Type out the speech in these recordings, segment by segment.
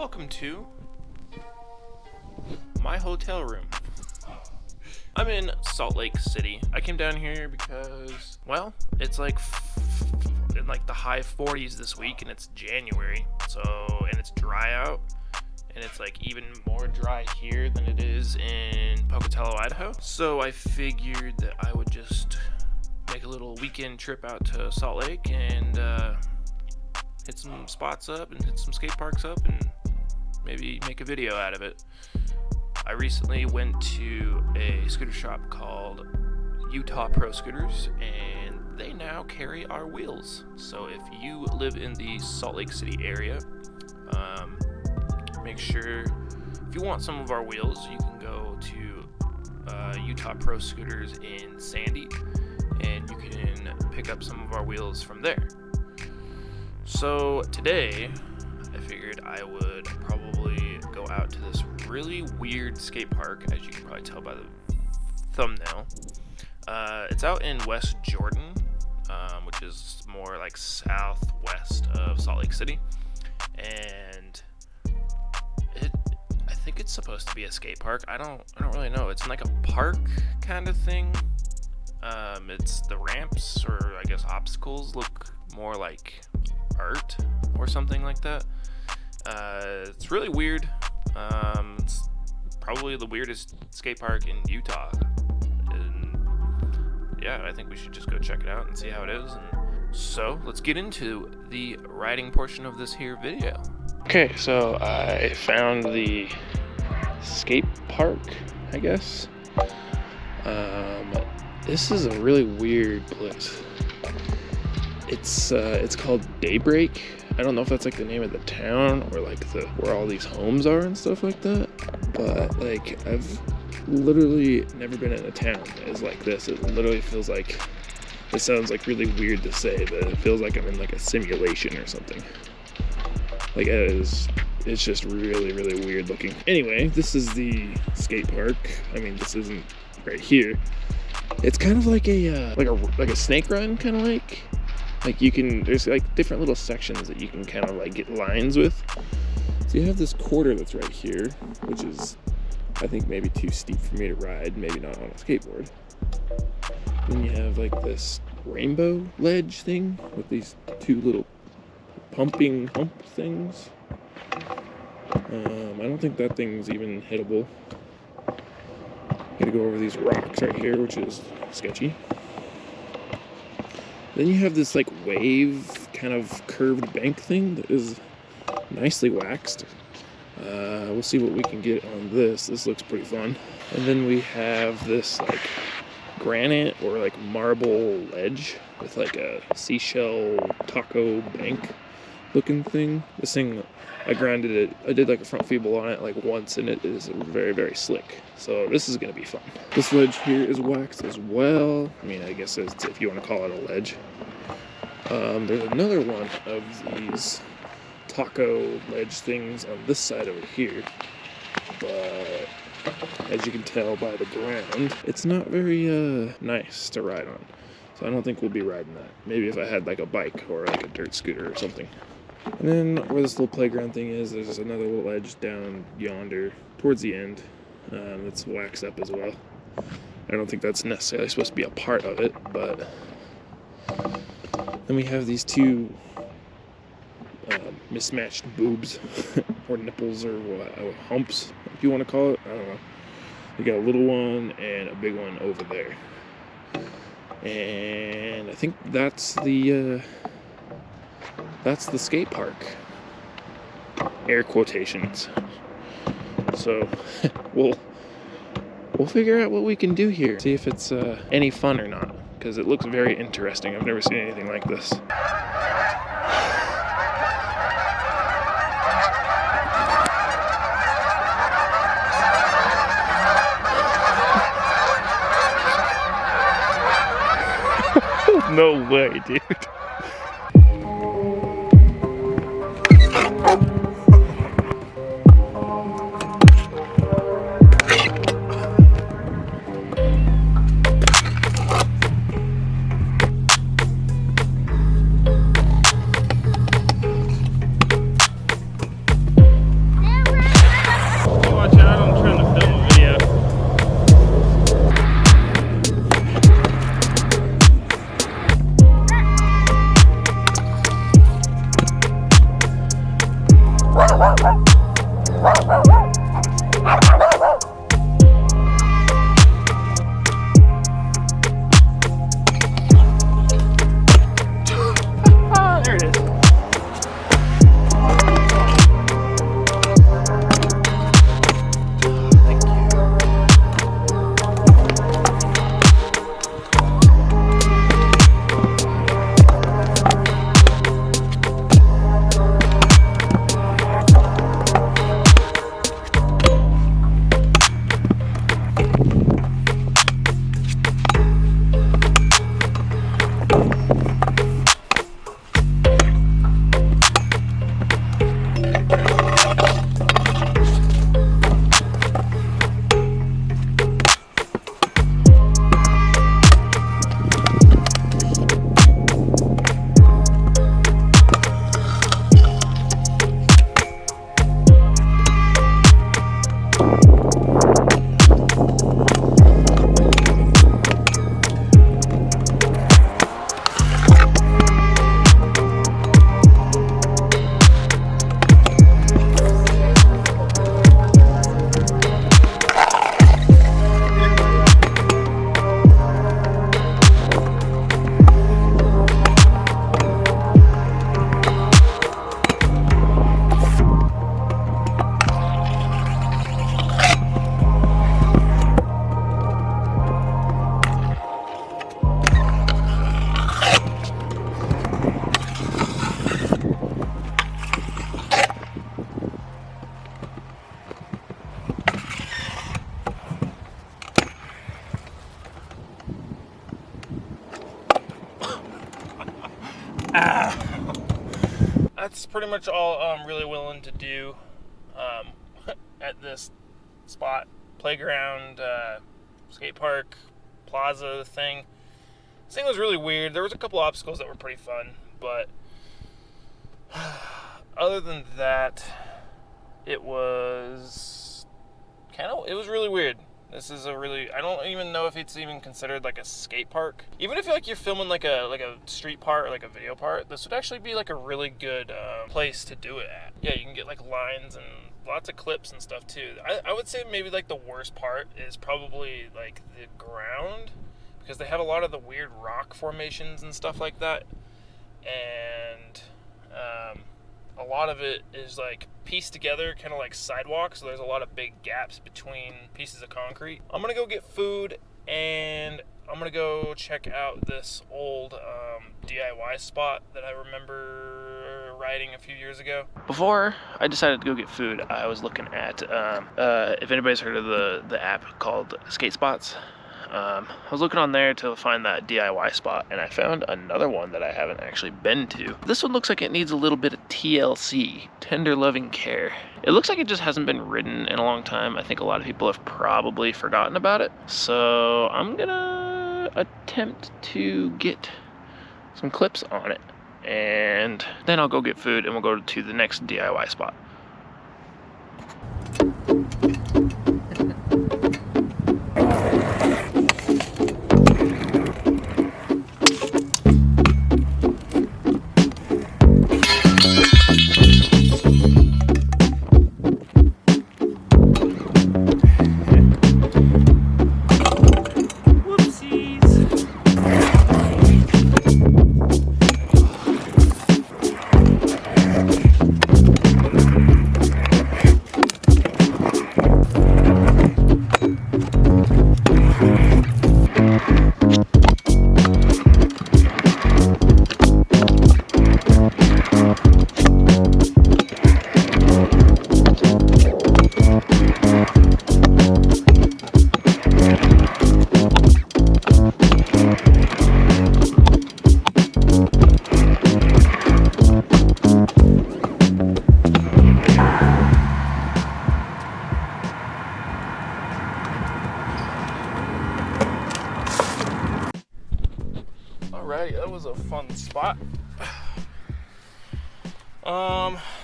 welcome to my hotel room. I'm in Salt Lake City. I came down here because, well, it's like in like the high 40s this week, and it's January, and it's dry out, and it's like even more dry here than it is in Pocatello, Idaho. So I figured that I would just make a little weekend trip out to Salt Lake and hit some spots up and hit some skate parks up and maybe make a video out of it. I recently went to a scooter shop called Utah Pro Scooters, and they now carry our wheels. So if you live in the Salt Lake City area, make sure, if you want some of our wheels, you can go to Utah Pro Scooters in Sandy, and you can pick up some of our wheels from there. So today, I figured I would probably go out to this really weird skate park, as you can probably tell by the thumbnail. It's out in West Jordan, which is more like southwest of Salt Lake City, and I think it's supposed to be a skate park. I don't really know. It's like a park kind of thing. It's the ramps, or I guess obstacles, look more like art or something like that. It's really weird. It's probably the weirdest skate park in Utah, and yeah, I think we should just go check it out and see how it is. And so let's get into the riding portion of this here video. Okay, so I found the skate park, I guess. This is a really weird place. It's called Daybreak. I don't know if that's like the name of the town or like where all these homes are and stuff like that. But like, I've literally never been in a town that is like this. It literally feels like, it sounds like really weird to say, but it feels like I'm in like a simulation or something. Like it's just really, really weird looking. Anyway, this is the skate park. I mean, this isn't right here. It's kind of like a snake run, kind of like you can, there's like different little sections that you can kind of like get lines with. So you have this quarter that's right here, which is, I think, maybe too steep for me to ride, maybe not on a skateboard. Then you have like this rainbow ledge thing with these two little pumping hump things. I don't think that thing's even hittable. Gotta go over these rocks right here, which is sketchy. Then you have this like wave kind of curved bank thing that is nicely waxed. We'll see what we can get on this. This looks pretty fun. And then we have this like granite or like marble ledge with like a seashell taco bank looking thing. This thing, I grinded it. I did like a front feeble on it like once, and it is very, very slick. So this is gonna be fun. This ledge here is waxed as well. I mean, I guess it's, if you want to call it a ledge. There's another one of these taco ledge things on this side over here, but as you can tell by the ground, it's not very nice to ride on. So I don't think we'll be riding that. Maybe if I had like a bike or like a dirt scooter or something. And then where this little playground thing is, there's another little edge down yonder towards the end that's waxed up as well. I don't think that's necessarily supposed to be a part of it, but then we have these two mismatched boobs or nipples or humps, if you want to call it. I don't know. We got a little one and a big one over there. And I think that's the skate park, air quotations. So we'll figure out what we can do here, see if it's any fun or not, because it looks very interesting. I've never seen anything like this. No way, dude. That's pretty much all I'm really willing to do at this spot. Playground, skate park, plaza thing. This thing was really weird. There was a couple obstacles that were pretty fun, but other than that, it was really weird. This is a really, I don't even know if it's even considered like a skate park. Even if you're filming like a street part or like a video part, this would actually be like a really good place to do it at. Yeah, you can get like lines and lots of clips and stuff too. I would say maybe like the worst part is probably like the ground, because they have a lot of the weird rock formations and stuff like that. And a lot of it is like pieced together, kind of like sidewalks, so there's a lot of big gaps between pieces of concrete. I'm gonna go get food, and I'm gonna go check out this old DIY spot that I remember riding a few years ago. Before I decided to go get food, I was looking at if anybody's heard of the app called Skatespots. I was looking on there to find that DIY spot, and I found another one that I haven't actually been to. This one looks like it needs a little bit of TLC, tender loving care. It looks like it just hasn't been ridden in a long time. I think a lot of people have probably forgotten about it. So I'm gonna attempt to get some clips on it, and then I'll go get food and we'll go to the next DIY spot. Alrighty, that was a fun spot.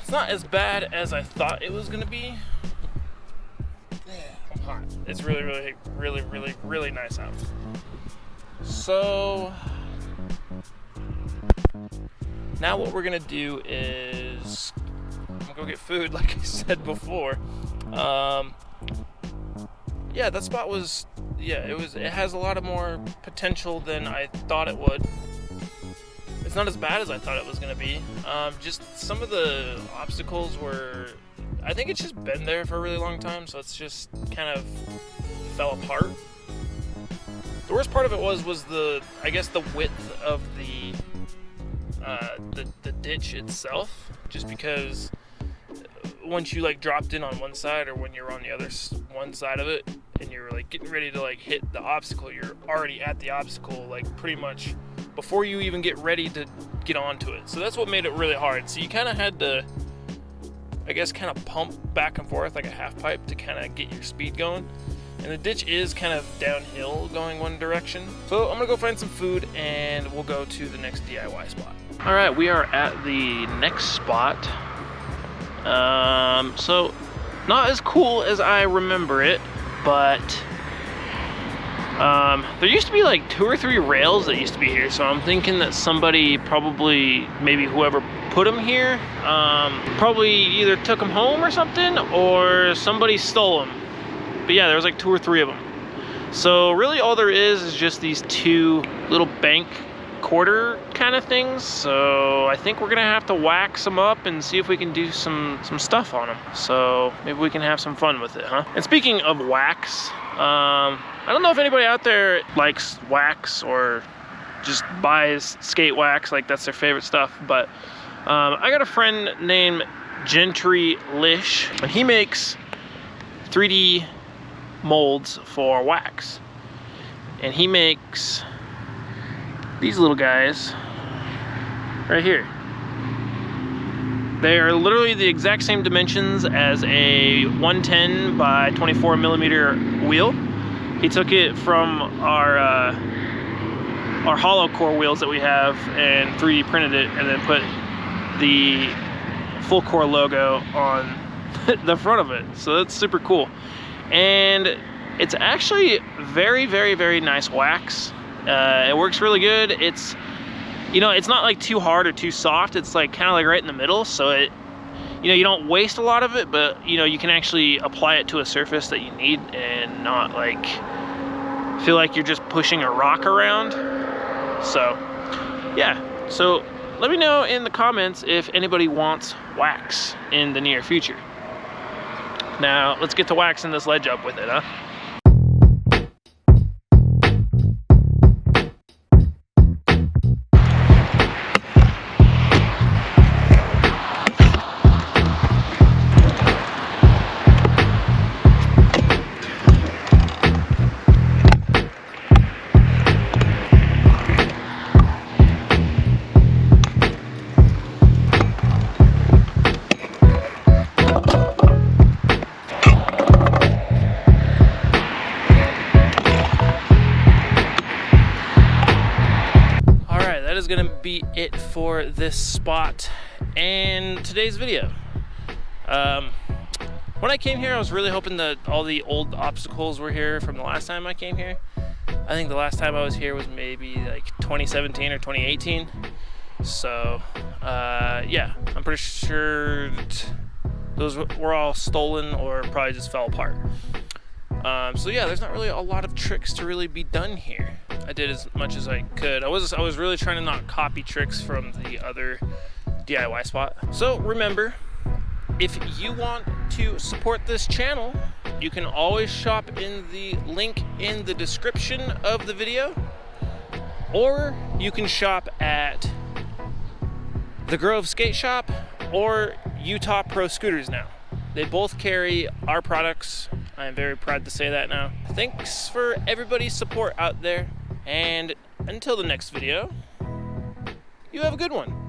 It's not as bad as I thought it was gonna be. Yeah, I'm hot. It's really nice out. So now what we're gonna do is I'm gonna go get food, like I said before. Yeah, that spot was, it has a lot of more potential than I thought it would. It's not as bad as I thought it was going to be. Just some of the obstacles were, I think it's just been there for a really long time, so it's just kind of fell apart. The worst part of it was the width of the ditch itself, just because once you like dropped in on one side, or when you're on the other one side of it and you're like getting ready to like hit the obstacle, you're already at the obstacle like pretty much before you even get ready to get onto it. So that's what made it really hard. So you kind of had to, I guess, kind of pump back and forth like a half pipe to kind of get your speed going. And the ditch is kind of downhill going one direction. So I'm gonna go find some food and we'll go to the next DIY spot. All right, we are at the next spot. So not as cool as I remember it, but there used to be like 2 or 3 rails that used to be here, so I'm thinking that somebody, probably maybe whoever put them here, probably either took them home or something, or somebody stole them. But yeah, there was like 2 or 3 of them. So really all there is just these 2 little bank quarter kind of things. So I think we're gonna have to wax them up and see if we can do some stuff on them. So maybe we can have some fun with it, huh? And speaking of wax, I don't know if anybody out there likes wax or just buys skate wax, like that's their favorite stuff, but I got a friend named Gentry Lish, and he makes 3D molds for wax. And he makes these little guys right here. They are literally the exact same dimensions as a 110 by 24 millimeter wheel. He took it from our hollow core wheels that we have and 3D printed it, and then put the full core logo on the front of it. So that's super cool. And it's actually very, very, very nice wax. It works really good. It's, you know, it's not like too hard or too soft. It's like kind of like right in the middle. So it, you know, you don't waste a lot of it, but you know, you can actually apply it to a surface that you need and not like feel like you're just pushing a rock around. So yeah, so let me know in the comments if anybody wants wax in the near future. Now let's get to waxing this ledge up with it, huh? Is gonna be it for this spot and today's video. When I came here, I was really hoping that all the old obstacles were here from the last time I came here. I think the last time I was here was maybe like 2017 or 2018. So yeah, I'm pretty sure those were all stolen or probably just fell apart. So yeah, there's not really a lot of tricks to really be done here. I did as much as I could. I was really trying to not copy tricks from the other DIY spot. So remember, if you want to support this channel, you can always shop in the link in the description of the video, or you can shop at the Grove Skate Shop or Utah Pro Scooters now. They both carry our products. I am very proud to say that now. Thanks for everybody's support out there. And until the next video, you have a good one.